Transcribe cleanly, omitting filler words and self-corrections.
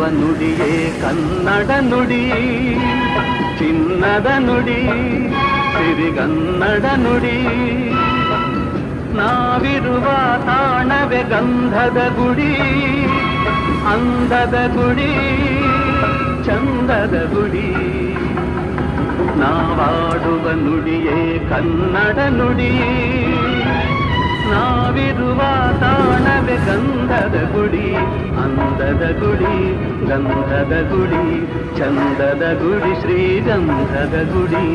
ನುಡಿಯೇ ಕನ್ನಡ ನುಡಿ, ಚಿನ್ನದ ನುಡಿ, ಸಿರಿಗನ್ನಡ ನುಡಿ. ನಾವಿರುವ ತಾಣವೇ ಗಂಧದ ಗುಡಿ, ಅಂದದ ಗುಡಿ, ಚಂದದ ಗುಡಿ. ನಾವಾಡುವ ನುಡಿಯೇ ಕನ್ನಡ ನುಡಿ, ನಾವಿರುವ ತಾಣವೇ ಗಂಧದ ಗುಡಿ, ಅಂದದ ಗುಡಿ, ಗಂಧದ ಗುಡಿ, ಚಂದದ ಗುಡಿ, ಶ್ರೀಗಂಧದ ಗುಡಿ.